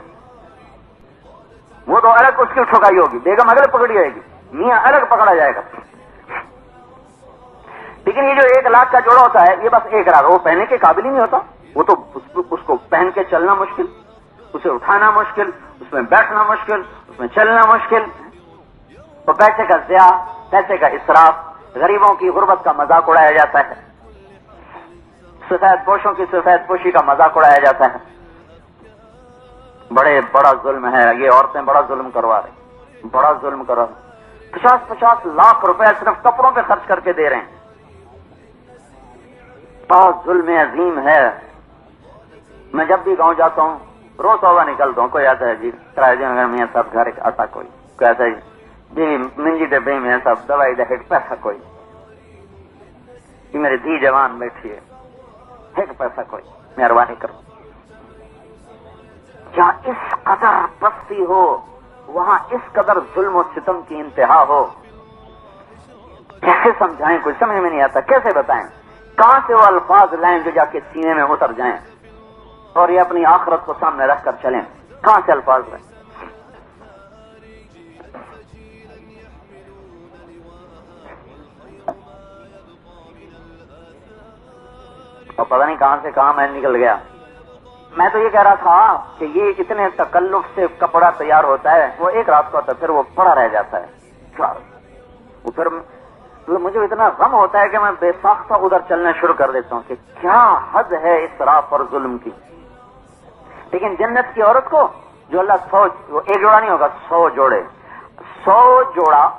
[SPEAKER 2] وہ تو الگ اس کی ٹھکائی ہوگی، بیگم الگ پکڑی جائے گی، میاں الگ پکڑا جائے گا۔ لیکن یہ جو 1 لاکھ کا جوڑا ہوتا ہے، یہ بس 1 رات، وہ پہننے کے قابل ہی نہیں ہوتا، وہ تو اس کو پہن کے چلنا مشکل، اسے اٹھانا مشکل، اس میں بیٹھنا مشکل، اس میں چلنا مشکل، تو پیسے کا ضیاع، پیسے کا اسراف، غریبوں کی غربت کا مذاق اڑایا جاتا ہے، سفید پوشوں کی سفید پوشی کا مذاق اڑایا جاتا ہے۔ بڑا ظلم ہے، یہ عورتیں بڑا ظلم کروا رہی، بڑا ظلم کروا رہی، 50 لاکھ روپے صرف کپڑوں پہ خرچ کر کے دے رہے ہیں، بہت ظلم عظیم ہے۔ میں جب بھی گاؤں جاتا ہوں، روز صبح نکلتا ہوں، کوئی آتا ہے جی کرایہ دیں میاں صاحب گھر آتا، کوئی آتا ہے جی منجی دے بھائی میاں صاحب دوائی دے پیسہ کوئی، میری دھی جوان بیٹھی ہے، ایک پیسہ کوئی، مہربانی کرو۔ جہاں اس قدر پستی ہو، وہاں اس قدر ظلم و ستم کی انتہا ہو، کیسے سمجھائیں، کوئی سمجھ میں نہیں آتا، کیسے بتائیں، کہاں سے وہ الفاظ لائیں جو جا کے سینے میں اتر جائیں اور یہ اپنی آخرت کو سامنے رکھ کر چلیں، کہاں سے الفاظ لائیں۔ اور پتہ نہیں کہاں سے کہاں میں نکل گیا۔ میں تو یہ کہہ رہا تھا کہ یہ اتنے تکلف سے کپڑا تیار ہوتا ہے، وہ 1 رات کا ہوتا ہے، پھر وہ پڑا رہ جاتا ہے، وہ پھر مجھے اتنا غم ہوتا ہے کہ میں بے ساختہ ادھر چلنا شروع کر دیتا ہوں کہ کیا حد ہے اسراف اور ظلم کی۔ لیکن جنت کی عورت کو جو اللہ 100 ایک جوڑا نہیں ہوگا، 100 جوڑے، 100 جوڑا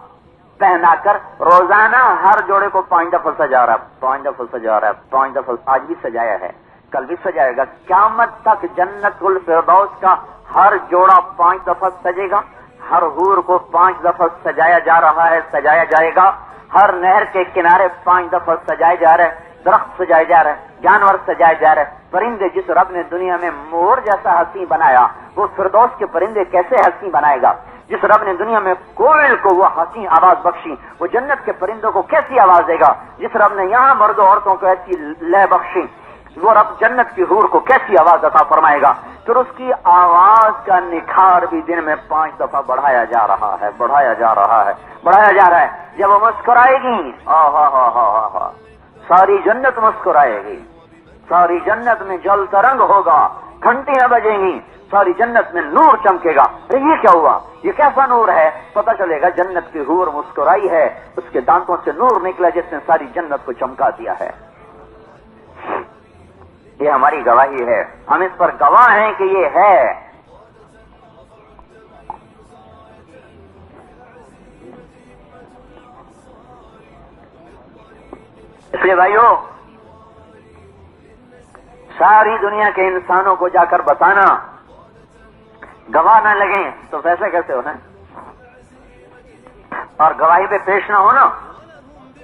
[SPEAKER 2] پہنا کر روزانہ ہر جوڑے کو 5 دفعہ سجا رہا ہے، 5 دفعہ سجا رہا ہے، 5 دفعہ، آج بھی سجایا ہے، کل بھی سجائے گا، قیامت تک جنت الفردوس کا ہر جوڑا 5 دفعہ سجے گا، ہر حور کو 5 دفعہ سجایا جا رہا ہے، سجایا جائے گا، ہر نہر کے کنارے 5 دفعہ سجائے جا رہے ہیں، درخت سجائے جا رہے ہیں، جانور سجائے جا رہے ہیں، پرندے، جس رب نے دنیا میں مور جیسا حسین بنایا وہ فردوس کے پرندے کیسے حسین بنائے گا، جس رب نے دنیا میں کوئل کو وہ حسین آواز بخشی وہ جنت کے پرندوں کو کیسی آواز دے گا، جس رب نے یہاں مرد و عورتوں کو ایسی لے بخشی، وہ رب جنت کی حور کو کیسی آواز عطا فرمائے گا؟ پھر اس کی آواز کا نکھار بھی دن میں 5 دفعہ بڑھایا جا رہا ہے، بڑھایا جا رہا ہے، بڑھایا جا رہا ہے۔ جب وہ مسکرائے گی ساری جنت مسکرائے گی، ساری جنت میں جل ترنگ ہوگا، گھنٹیاں بجیں گی، ساری جنت میں نور چمکے گا۔ یہ کیا ہوا؟ یہ کیسا نور ہے؟ پتہ چلے گا جنت کی حور مسکرائی ہے، اس کے دانتوں سے نور نکلا جس نے ساری جنت کو چمکا دیا ہے۔ یہ ہماری گواہی ہے، ہم اس پر گواہ ہیں کہ یہ ہے۔ اس لیے بھائیو، ساری دنیا کے انسانوں کو جا کر بتانا، گواہ نہ لگیں تو فیصلہ کیسے ہونا ہے؟ اور گواہی پہ پیش نہ ہونا،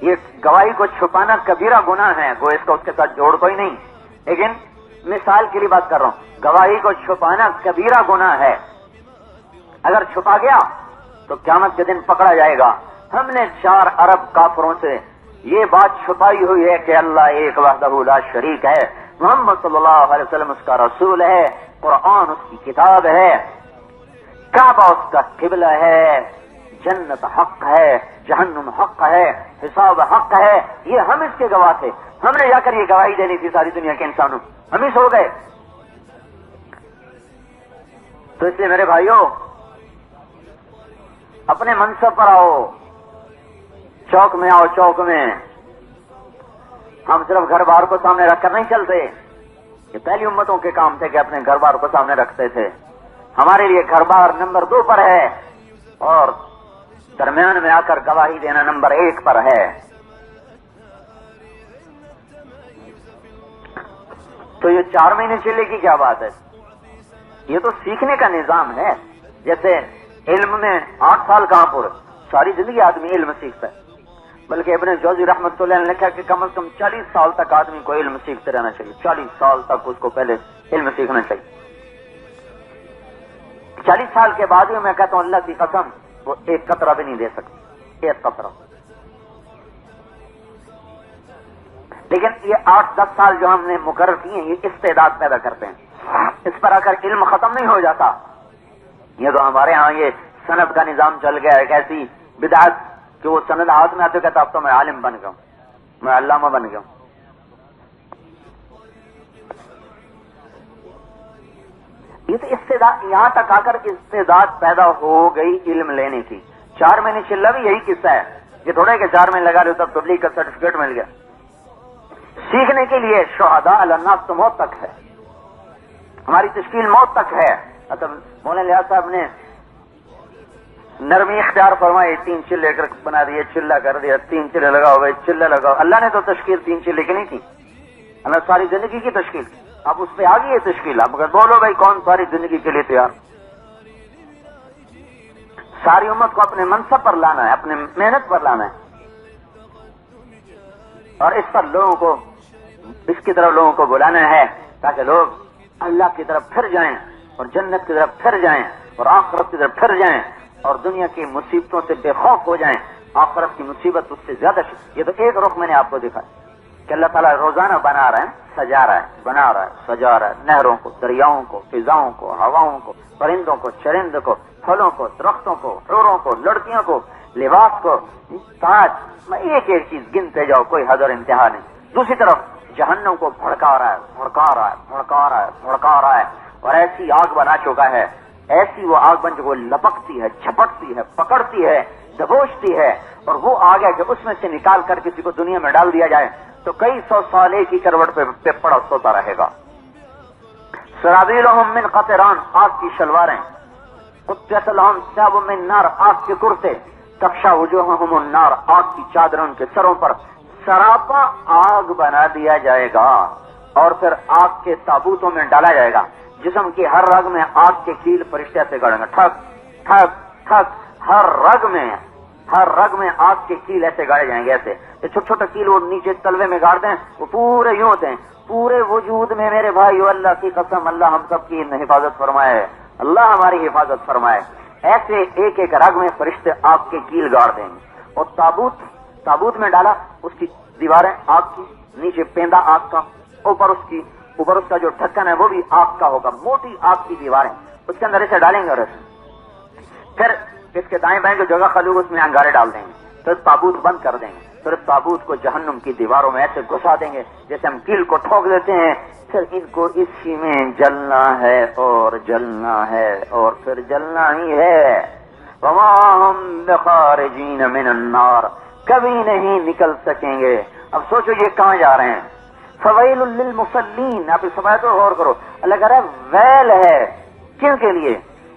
[SPEAKER 2] یہ گواہی کو چھپانا کبیرہ گناہ ہے، کوئی اس کو اس کے ساتھ جوڑ کوئی نہیں، لیکن مثال کے لیے بات کر رہا ہوں، گواہی کو چھپانا کبیرہ گناہ ہے۔ اگر چھپا گیا تو قیامت کے دن پکڑا جائے گا۔ ہم نے 4 ارب کافروں سے یہ بات چھپائی ہوئی ہے کہ اللہ ایک وحدہ لا شریک ہے، محمد صلی اللہ علیہ وسلم اس کا رسول ہے، قرآن اس کی کتاب ہے، کعبہ اس کا قبلہ ہے، جنت حق ہے، جہنم حق ہے، حساب حق ہے، یہ ہم اس کے گواہ تھے۔ ہم نے جا کر یہ گواہی دینی تھی ساری دنیا کے انسانوں، ہم ہی سو گئے۔ تو اس لیے میرے بھائیوں، اپنے منصب پر آؤ، چوک میں آؤ، چوک میں۔ ہم صرف گھر بار کو سامنے رکھ کر نہیں چلتے، یہ پہلی امتوں کے کام تھے کہ اپنے گھر بار کو سامنے رکھتے تھے۔ ہمارے لیے گھر بار نمبر 2 پر ہے اور درمیان میں آ کر گواہی دینا نمبر 1 پر ہے۔ تو یہ 4 مہینے چلے کی کیا بات ہے؟ یہ تو سیکھنے کا نظام ہے۔ جیسے علم میں 8 سال کہاں پورے، ساری زندگی آدمی علم سیکھتا ہے، بلکہ ابن جوزی رحمۃ اللہ نے لکھا کہ کم از کم 40 سال تک آدمی کو علم سیکھتے رہنا چاہیے، 40 سال تک اس کو پہلے علم سیکھنا چاہیے۔ 40 سال کے بعد ہی میں کہتا ہوں اللہ کی قسم وہ ایک قطرہ بھی نہیں دے سکتی، ایک قطرہ۔ لیکن یہ 8-10 سال جو ہم نے مقرر کیے ہیں یہ استعداد پیدا کرتے ہیں، اس پر آ کر علم ختم نہیں ہو جاتا۔ یہ تو ہمارے ہاں یہ سند کا نظام چل گیا ہے، ایسی بدعت کہ وہ سند ہاتھ میں آتے کہتا اب تو میں عالم بن گیا ہوں، میں علامہ بن گیا ہوں۔ یہ تو استعداد، یہاں تک آ کر استعداد پیدا ہو گئی علم لینے کی۔ 4 مہینے چلا بھی یہی قصہ ہے، یہ تھوڑا ہے کہ 4 مہینے لگا رہے ہو تب تبلیغ کا سرٹیفکیٹ مل گیا۔ سیکھنے کے لیے شہداء علی الناس تو موت تک ہے، ہماری تشکیل موت تک ہے۔ مطلب مولانا لحاظ صاحب نے نرمی اختیار فرمائی، 3 چلے کر بنا دیے، چلہ کر دیا، 3 چلے لگاؤ بھائی، چلہ لگاؤ۔ اللہ نے تو تشکیل 3 چلے کی نہیں کی، اللہ ساری زندگی کی تشکیل کی۔ اب اس پہ آ گئی ہے تشکیل، اب اگر بولو بھائی کون ساری زندگی کے لیے تیار؟ ساری امت کو اپنے منصب پر لانا ہے، اپنے محنت پر لانا ہے، اور اس پر لوگوں کو، اس کی طرف لوگوں کو بلانا ہے تاکہ لوگ اللہ کی طرف پھر جائیں اور جنت کی طرف پھر جائیں اور آخرت کی طرف پھر جائیں اور دنیا کی مصیبتوں سے بے خوف ہو جائیں۔ آخرت کی مصیبت اس سے زیادہ یہ تو ایک رخ میں نے آپ کو دکھا کہ اللہ تعالیٰ روزانہ بنا رہا ہے، سجا رہا ہے، بنا رہا ہے، سجا رہا ہے، نہروں کو، دریاؤں کو، فضاؤں کو، ہواؤں کو، پرندوں کو، چرند کو، پھلوں کو، درختوں کو، حوروں کو، لڑکیوں کو، لباس کو، تاج، میں ایک ایک چیز گنتے جاؤ، کوئی حد اور انتہا نہیں۔ دوسری طرف جہنم کو بھڑکا رہا ہے، بھڑکا رہا ہے، بھڑکا رہا ہے، بھڑکا رہا ہے، اور ایسی آگ بنا چکا ہے، ایسی وہ آگ بن جو وہ لپکتی ہے، جھپٹتی ہے، پکڑتی ہے، دبوچتی ہے، اور وہ آگ ہے کہ اس میں سے نکال کر کسی کو دنیا میں ڈال دیا جائے تو کئی 100 سال ایک ہی کروٹ پہ پڑا سوتا رہے گا۔ سرابیلہم من قطران، آگ کی شلواریں، قطعت لہم ثیاب من نار، آگ کے کرتے، تغشی وجوہہم النار، آگ کی چادریں ان کے سروں پر، سراپا آگ بنا دیا جائے گا اور پھر آگ کے تابوتوں میں ڈالا جائے گا۔ جسم کی ہر رگ میں آگ کے کیل فرشتے سے گڑیں گے، ٹھک ٹھک ٹھک، ہر رگ میں آگ کے کیل ایسے گاڑے جائیں گے، ایسے چھوٹے چھوٹے کیل وہ نیچے تلوے میں گاڑتے ہیں، وہ پورے یوں ہوتے ہیں پورے وجود میں۔ میرے بھائیو اللہ کی قسم، اللہ ہم سب کی حفاظت فرمائے، اللہ ہماری حفاظت فرمائے۔ ایسے ایک ایک رگ میں فرشتے آگ کے کیل گاڑ دیں گے، اور تابوت میں ڈالا، اس کی دیواریں آگ کی، نیچے پیندا آگ کا، اوپر اس کا جو ڈھکن ہے وہ بھی آگ کا ہوگا، موٹی آگ کی دیواریں، اس کے اندر اسے ڈالیں گے اور پھر اس کے دائیں بائیں جو جگہ خالی ہوگی اس میں انگارے ڈال دیں گے، پھر تابوت بند کر دیں گے، پھر اس تابوت کو جہنم کی دیواروں میں ایسے گھسا دیں گے جیسے ہم کیل کو ٹھوک دیتے ہیں، پھر ان کو اسی میں جلنا ہے اور جلنا ہے اور پھر جلنا ہی ہے۔ وما هم بخارجین من النار، کبھی نہیں نکل سکیں گے۔ اب سوچو یہ کہاں جا رہے ہیں؟ فویل للمصلین، آپ اس سمجھ کو غور کرو، اللہ کہہ رہا ہے ویل ہے کن کے لیے؟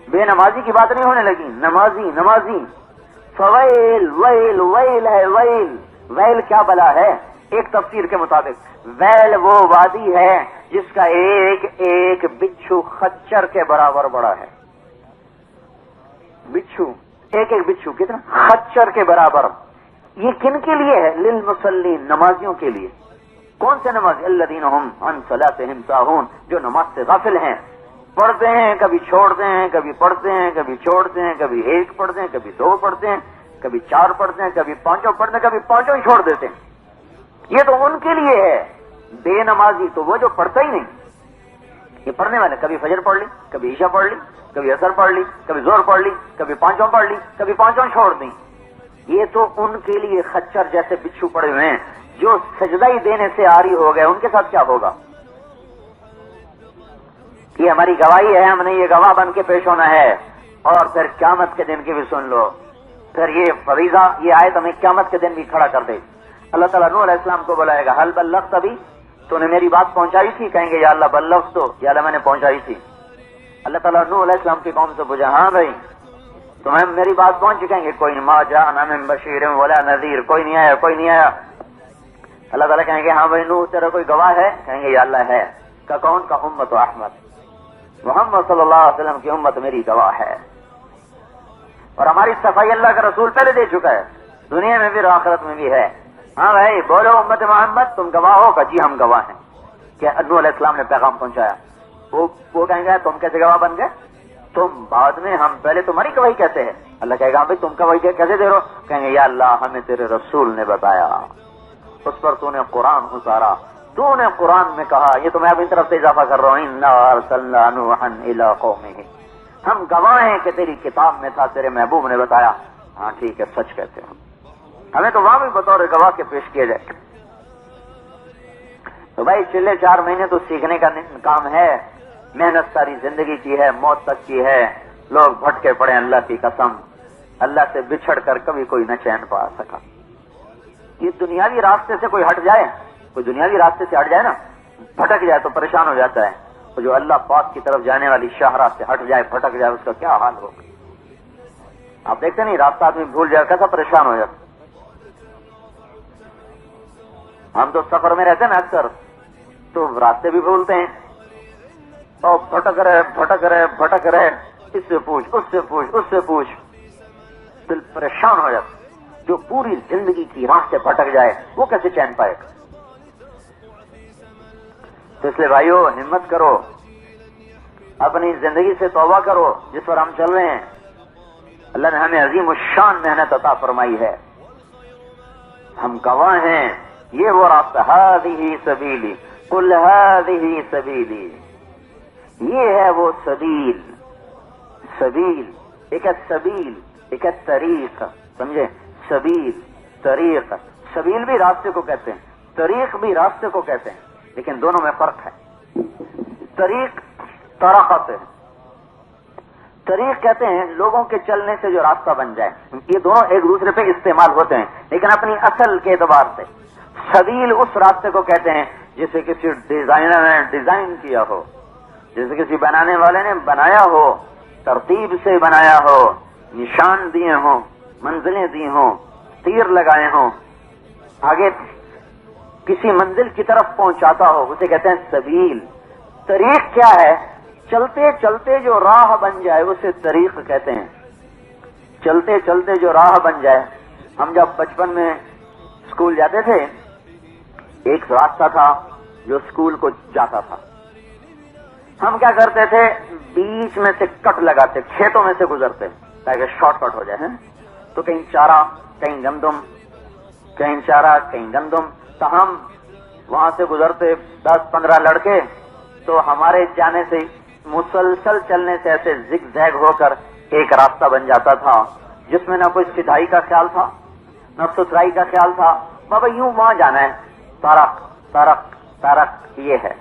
[SPEAKER 2] بے نمازی کی بات نہیں ہونے لگی، نمازی فویل، ویل ویل ہے، ویل کیا بلا ہے؟ ایک تفسیر کے مطابق ویل وہ وادی ہے جس کا ایک ایک بچھو خچر کے برابر بڑا ہے۔ بچھو، ایک بچھو کتنا؟ خچر کے برابر۔ یہ کن کے لیے ہے؟ للمصلین، نمازیوں کے لیے۔ کون سے نمازی؟ الذین هم عن صلاتهم ساہون، جو نماز سے غافل ہیں، پڑھتے ہیں کبھی چھوڑتے ہیں، کبھی پڑھتے ہیں کبھی چھوڑتے ہیں، کبھی ایک پڑھتے ہیں کبھی دو پڑھتے ہیں، کبھی چار پڑھتے ہیں کبھی پانچوں پڑھتے ہیں، کبھی پانچوں ہی چھوڑ دیتے ہیں۔ یہ تو ان کے لیے ہے۔ بے نمازی تو وہ جو پڑھتا ہی نہیں۔ یہ پڑھنے والے کبھی فجر پڑھ لی، کبھی عشاء پڑھ لی، کبھی عصر پڑھ لی، کبھی ظہر پڑھ لی، کبھی پانچوں پڑھ لی، کبھی پانچوں چھوڑ دی۔ یہ تو ان کے لیے خچر جیسے بچھو پڑے ہوئے ہیں جو سجدہ ہی دینے سے عاری ہو گئے۔ ان کے ساتھ کیا ہوگا؟ یہ ہماری گواہی ہے، ہم نے یہ گواہ بن کے پیش ہونا ہے۔ اور پھر قیامت کے دن کی بھی سن لو، پھر یہ فریضہ، یہ آیت ہمیں قیامت کے دن بھی کھڑا کر دے۔ اللہ تعالیٰ نوح علیہ السلام کو بلائے گا، حل بلغت ابھی، تو نے میری بات پہنچائی تھی؟ کہیں گے یا اللہ بلغت، تو یا اللہ میں نے پہنچائی تھی۔ اللہ تعالیٰ نوح علیہ السلام کی قوم سے پوچھا، ہاں بھائی تمہیں میری بات پہنچ چکیں گے؟ کوئی نہیں، ما جاءنا من بشیر ولا نذیر، کوئی نہیں آیا۔ اللہ تعالیٰ کہیں گے ہاں بھائی نوح تیرا کوئی گواہ ہے؟ کہیں گے یا اللہ ہے۔ کا کون؟ کا امت احمد، محمد صلی اللہ علیہ وسلم کی امت میری گواہ ہے۔ اور ہماری صفائی اللہ کا رسول پہلے دے چکا ہے، دنیا میں بھی اور آخرت میں بھی ہے۔ ہاں بھائی بولو امت محمد تم گواہ ہو؟ کہ جی ہم گواہ ہیں کہ نوح علیہ السلام نے پیغام پہنچایا۔ وہ کہیں گے تم کیسے گواہ بن گئے؟ تم بعد میں، ہم پہلے تمہاری گواہی کہتے ہیں۔ اللہ کہے گا بھائی تم گواہی کیسے دے رہو؟ کہیں گے یا اللہ ہمیں تیرے رسول نے بتایا، اس پر تو نے قرآن اتارا، تو نے قرآن میں کہا۔ یہ تو میں اپنی طرف سے اضافہ کر رہا ہوں، انا ارسلنا نوحا الی قومہ، ہم گواہ ہیں کہ تیری کتاب میں تھا، تیرے محبوب نے بتایا۔ ہاں ٹھیک ہے، سچ کہتے ہیں، ہمیں تو وہاں بھی بطور گواہ کے پیش کیا جائے۔ تو بھائی چلے 4 مہینے تو سیکھنے کا کام ہے، محنت ساری زندگی کی ہے، موت تک کی ہے۔ لوگ بھٹکے پڑے، اللہ کی قسم، اللہ سے بچھڑ کر کبھی کوئی نہ چین پا سکا۔ یہ دنیاوی راستے سے کوئی ہٹ جائے، کوئی دنیاوی راستے سے ہٹ جائے نا، بھٹک جائے تو پریشان ہو جاتا ہے۔ اور جو اللہ پاک کی طرف جانے والی شاہراہ سے ہٹ جائے، بھٹک جائے، اس کا کیا حال ہوگا؟ آپ دیکھتے نہیں، راستہ آدمی بھول جائے کیسا پریشان ہو جاتا۔ ہم تو سفر میں رہتے ہیں نا اکثر، تو راستے بھی بھولتے ہیں اور بھٹک رہے، اس سے پوچھ، دل پریشان ہو جاتا۔ جو پوری زندگی کی راہ سے بھٹک جائے وہ کیسے چین پائے گا؟ تو اس لیے بھائیو ہمت کرو، اپنی زندگی سے توبہ کرو جس پر ہم چل رہے ہیں۔ اللہ نے ہمیں عظیم الشان محنت عطا فرمائی ہے، ہم گواہ ہیں۔ یہ وہ راستہ، ہذہ سبیلی، قل ہذہ سبیلی، یہ ہے وہ سبیل۔ ایک ہے سبیل، ایک ہے طریق، سمجھے؟ سبیل، طریق، سبیل بھی راستے کو کہتے ہیں، طریق بھی راستے کو کہتے ہیں، لیکن دونوں میں فرق ہے۔ طریق طرقت ہے، طریق کہتے ہیں لوگوں کے چلنے سے جو راستہ بن جائے، یہ دونوں ایک دوسرے پہ استعمال ہوتے ہیں لیکن اپنی اصل کے اعتبار سے۔ سبیل اس راستے کو کہتے ہیں جسے کسی ڈیزائنر نے ڈیزائن کیا ہو، جسے کسی بنانے والے نے بنایا ہو، ترتیب سے بنایا ہو، نشان دیے ہوں، منزلیں دی ہوں، تیر لگائے ہوں، آگے کسی منزل کی طرف پہنچاتا ہو، اسے کہتے ہیں سبیل۔ طریق کیا ہے؟ چلتے چلتے جو راہ بن جائے اسے طریق کہتے ہیں، چلتے چلتے جو راہ بن جائے۔ ہم جب بچپن میں اسکول جاتے تھے، ایک راستہ تھا جو اسکول کو جاتا تھا، ہم کیا کرتے تھے؟ بیچ میں سے کٹ لگاتے، کھیتوں میں سے گزرتے تاکہ شارٹ کٹ ہو جائے۔ تو کہیں چارہ، کہیں گندم، کہیں چارہ، کہیں گندم، تو ہم وہاں سے گزرتے 10-15 لڑکے تو ہمارے جانے سے مسلسل چلنے سے ایسے زگ زیگ ہو کر ایک راستہ بن جاتا تھا جس میں نہ کوئی سدھائی کا خیال تھا نہ ستھرائی کا خیال تھا. بابا یوں وہاں جانا ہے, تارک تارک تارک یہ ہے.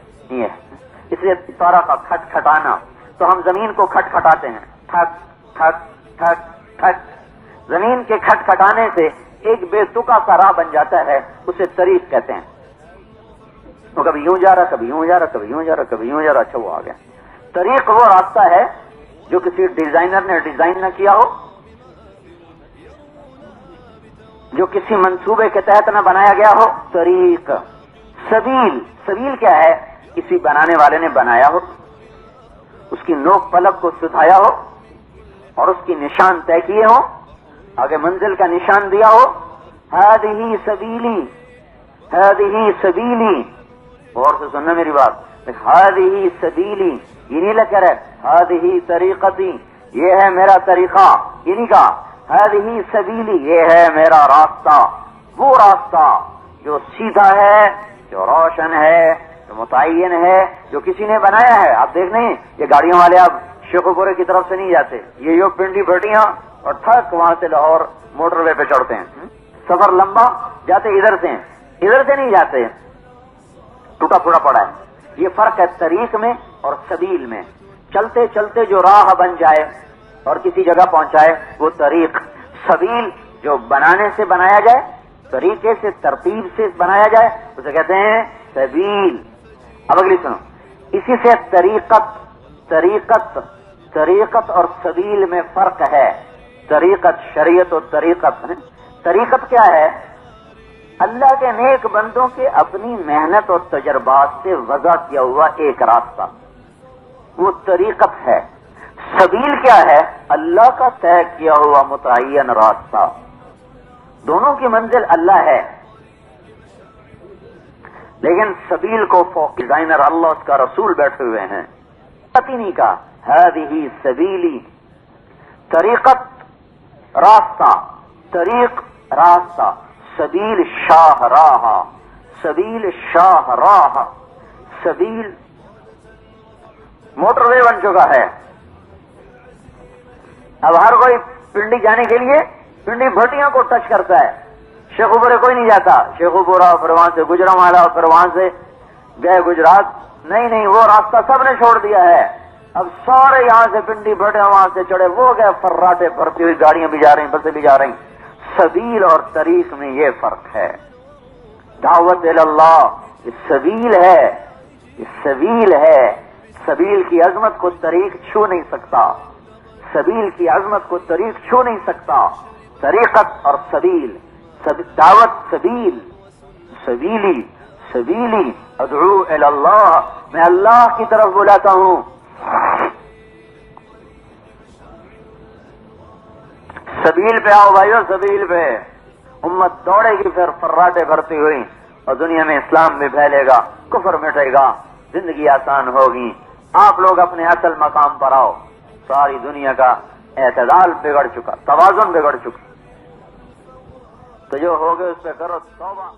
[SPEAKER 2] اس لیے تارا کا کھٹ کھٹانا, تو ہم زمین کو کھٹ کھٹاتے ہیں, ٹھک ٹھک ٹھک ٹھک. زمین کے کھٹ کھٹانے سے ایک بے تکا سا راہ بن جاتا ہے, اسے طریق کہتے ہیں. وہ کبھی یوں جا رہا, کبھی یوں جا رہا, کبھی یوں جا رہا, کبھی یوں جا رہا. اچھا وہ آ گیا. طریق وہ راستہ ہے جو کسی ڈیزائنر نے ڈیزائن نہ کیا ہو, جو کسی منصوبے کے تحت نہ بنایا گیا ہو. طریق. سبیل, سبیل کیا ہے؟ کسی بنانے والے نے بنایا ہو, اس کی نوک پلک کو سدھایا ہو اور اس کی نشان طے کیے ہو, آگے منزل کا نشان دیا ہو. ہذہ سبیلی, ہذہ سبیلی. اور سے سننا میری بات. ہذہ سبیلی یہ نہیں لکھ رہے ہذہ طریقتی, یہ ہے میرا طریقہ, یہ نہیں کہا. ہذہ سبیلی یہ ہے میرا راستہ, وہ راستہ جو سیدھا ہے, جو روشن ہے, جو متعین ہے, جو کسی نے بنایا ہے. آپ دیکھ نہیں یہ گاڑیوں والے اب شیخوپورے کی طرف سے نہیں جاتے, یہ پنڈی بھٹیاں اور ٹھک وہاں سے لاہور موٹر وے پہ چڑھتے ہیں. سفر لمبا جاتے ادھر سے, ادھر سے نہیں جاتے, ٹوٹا پھوٹا پڑا ہے. یہ فرق ہے طریق میں اور سبیل میں. چلتے چلتے جو راہ بن جائے اور کسی جگہ پہنچائے وہ طریق. سبیل جو بنانے سے بنایا جائے, طریقے سے ترتیب سے بنایا جائے, اسے کہتے ہیں سبیل. اب اگلی سنو, اسی سے طریقت, طریقت, طریقت اور سبیل میں فرق ہے. طریقت شریعت و طریقت. طریقت کیا ہے؟ اللہ کے نیک بندوں کے اپنی محنت اور تجربات سے وضع کیا ہوا ایک راستہ, وہ طریقت ہے. سبیل کیا ہے؟ اللہ کا طے کیا ہوا متعین راستہ. دونوں کی منزل اللہ ہے, لیکن سبیل کو فوق ڈیزائنر اللہ اس کا رسول بیٹھے ہوئے ہیں. پتی نہیں کا ہذہ سبیلی. طریقت راستہ, طریق راستہ, سبیل شاہ راہ, سبیل شاہ راہ. سبیل موٹر وے بن چکا ہے. اب ہر کوئی پنڈی جانے کے لیے پنڈی بھٹیاں کو ٹچ کرتا ہے. شیخوپورے کوئی نہیں جاتا, شیخوپورہ پھر وہاں سے گجرانوالا, پھر وہاں سے گئے گجرات. نہیں, وہ راستہ سب نے چھوڑ دیا ہے. اب سارے یہاں سے پنڈی بھٹے وہاں سے چڑھے, وہ گئے فراٹے بھرتی ہوئی گاڑیاں بھی جا رہی, بسیں بھی جا رہی. سبیل اور طریق میں یہ فرق ہے. دعوت اللہ یہ سبیل ہے, یہ سبیل ہے. سبیل کی عظمت کو طریق چھو نہیں سکتا, سبیل کی عظمت کو طریق چھو نہیں سکتا. طریقت اور سبیل, دعوت سبیل, سبیلی, سبیلی ادعو الی اللہ, میں اللہ کی طرف بلاتا ہوں. سبیل پہ آؤ بھائیو, سبیل پہ. امت دوڑے گی پھر فراٹے بھرتی ہوئی, اور دنیا میں اسلام بھی پھیلے گا, کفر مٹے گا, زندگی آسان ہوگی. آپ لوگ اپنے اصل مقام پر آؤ. ساری دنیا کا اعتدال بگڑ چکا, توازن بگڑ چکا, تو جو ہوگے اس پہ کرو توبہ.